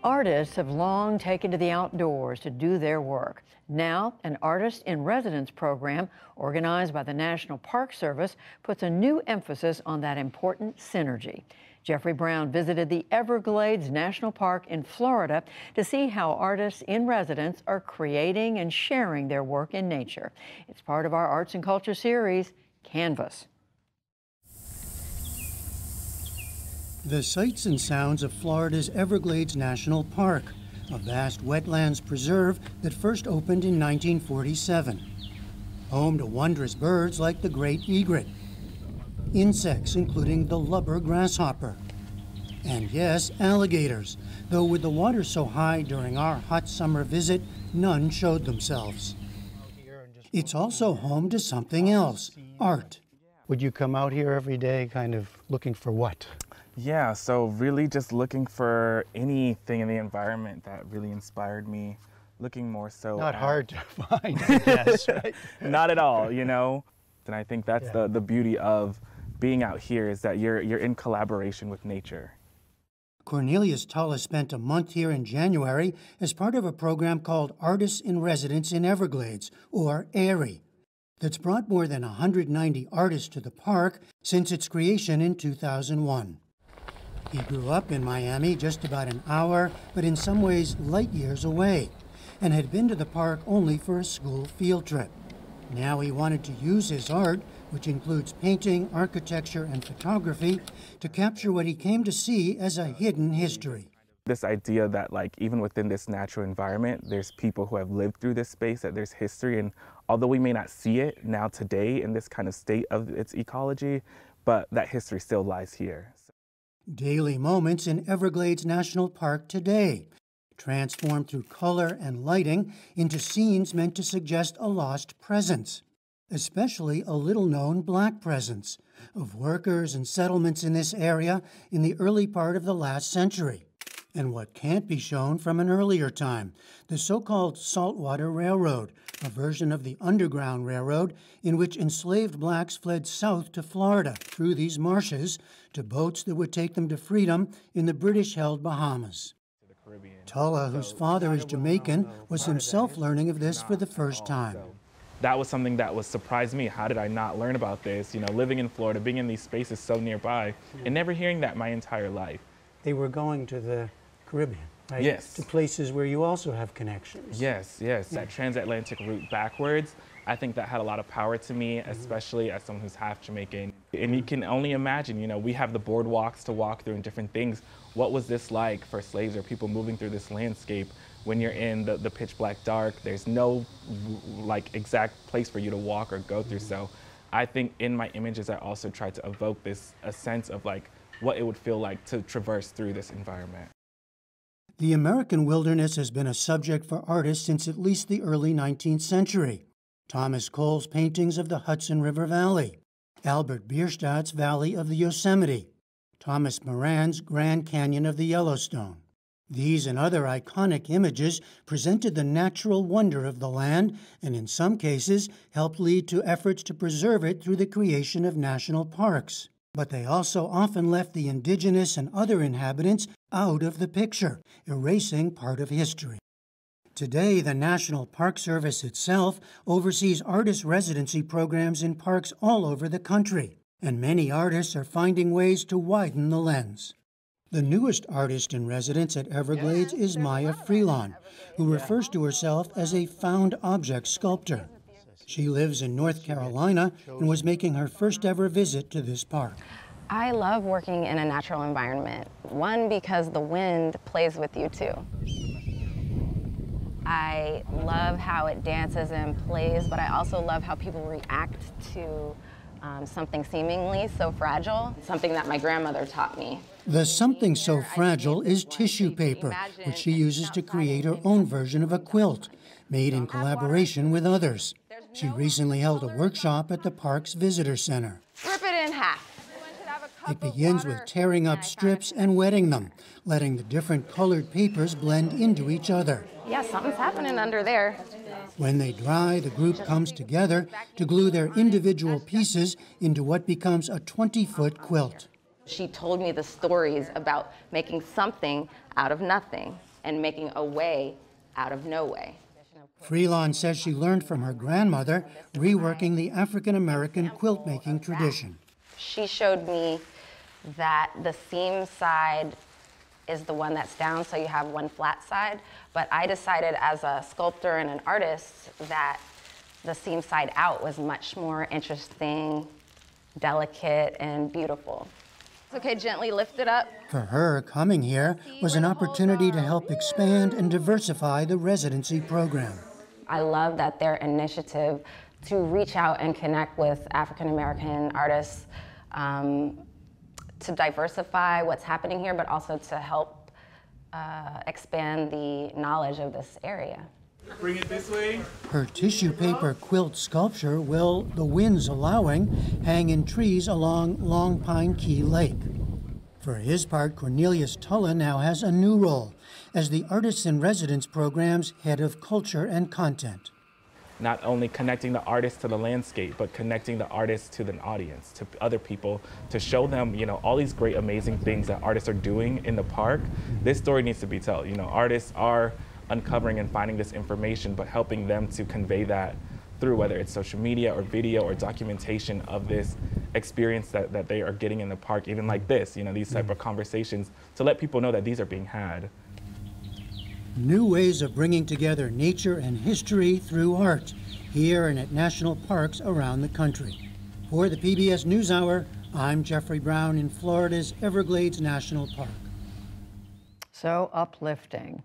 Artists have long taken to the outdoors to do their work. Now, an Artist in Residence program organized by the National Park Service puts a new emphasis on that important synergy. Jeffrey Brown visited the Everglades National Park in Florida to see how artists in residence are creating and sharing their work in nature. It's part of our Arts and Culture series, Canvas. The sights and sounds of Florida's Everglades National Park, a vast wetlands preserve that first opened in 1947. Home to wondrous birds like the great egret, insects including the lubber grasshopper, and yes, alligators, though with the water so high during our hot summer visit, none showed themselves. It's also home to something else, art. Would you come out here every day kind of looking for what? Yeah, so really just looking for anything in the environment that really inspired me, looking more so Not hard to find, I guess, right? Not at all, you know? And I think that's the beauty of being out here is that you're in collaboration with nature. Cornelius Tullis spent a month here in January as part of a program called Artists in Residence in Everglades, or AIRE, that's brought more than 190 artists to the park since its creation in 2001. He grew up in Miami, just about an hour, but in some ways light years away, and had been to the park only for a school field trip. Now he wanted to use his art, which includes painting, architecture, and photography, to capture what he came to see as a hidden history. This idea that like even within this natural environment, there's people who have lived through this space, that there's history, and although we may not see it now today in this kind of state of its ecology, but that history still lies here. Daily moments in Everglades National Park today, transformed through color and lighting into scenes meant to suggest a lost presence, especially a little-known Black presence of workers and settlements in this area in the early part of the last century. And what can't be shown from an earlier time, the so-called Saltwater Railroad, a version of the Underground Railroad in which enslaved blacks fled south to Florida through these marshes to boats that would take them to freedom in the British-held Bahamas. Tulla, whose father is Jamaican, was himself learning of this for the first time. That was something that was surprised me. How did I not learn about this? You know, living in Florida, being in these spaces so nearby, and never hearing that my entire life. They were going to the Caribbean, right? Yes. To places where you also have connections. Yes, yes. That transatlantic route backwards, I think that had a lot of power to me, especially as someone who's half Jamaican. And you can only imagine, you know, we have the boardwalks to walk through and different things. What was this like for slaves or people moving through this landscape when you're in the pitch black dark? There's no like exact place for you to walk or go through. So I think in my images, I also tried to evoke a sense of like what it would feel like to traverse through this environment. The American wilderness has been a subject for artists since at least the early 19th century. Thomas Cole's paintings of the Hudson River Valley, Albert Bierstadt's Valley of the Yosemite, Thomas Moran's Grand Canyon of the Yellowstone. These and other iconic images presented the natural wonder of the land and in some cases helped lead to efforts to preserve it through the creation of national parks. But they also often left the indigenous and other inhabitants out of the picture, erasing part of history. Today, the National Park Service itself oversees artist residency programs in parks all over the country, and many artists are finding ways to widen the lens. The newest artist in residence at Everglades is Maya Freelon, who refers to herself as a found object sculptor. She lives in North Carolina and was making her first ever visit to this park. I love working in a natural environment. One, because the wind plays with you too. I love how it dances and plays, but I also love how people react to something seemingly so fragile, something that my grandmother taught me. The something so fragile is tissue paper, which she uses to create her own version of a quilt, made in collaboration with others. She recently held a workshop at the park's visitor center. Rip it in half. It begins with tearing up strips and wetting them, letting the different colored papers blend into each other. Yeah, something's happening under there. When they dry, the group comes together to glue their individual pieces into what becomes a 20-foot quilt. She told me the stories about making something out of nothing. and making a way out of no way. Freelon says she learned from her grandmother reworking the African-American quilt-making tradition. She showed me that the seam side is the one that's down, so you have one flat side. But I decided as a sculptor and an artist that the seam side out was much more interesting, delicate, and beautiful. Okay, gently lift it up. For her, coming here was an opportunity to help expand and diversify the residency program. I love that their initiative to reach out and connect with African American artists, to diversify what's happening here, but also to help expand the knowledge of this area. Bring it this way. Her tissue paper quilt sculpture will, the winds allowing, hang in trees along Long Pine Key Lake. For his part, Cornelius Tulla now has a new role as the Artists in Residence program's head of culture and content. Not only connecting the artist to the landscape, but connecting the artist to the audience, to other people, to show them, all these great, amazing things that artists are doing in the park. This story needs to be told. Artists are uncovering and finding this information, but helping them to convey that through whether it's social media or video or documentation of this experience that they are getting in the park, even like this, these type of conversations, to let people know that these are being had. New ways of bringing together nature and history through art, here and at national parks around the country. For the PBS NewsHour, I'm Jeffrey Brown in Florida's Everglades National Park. So uplifting.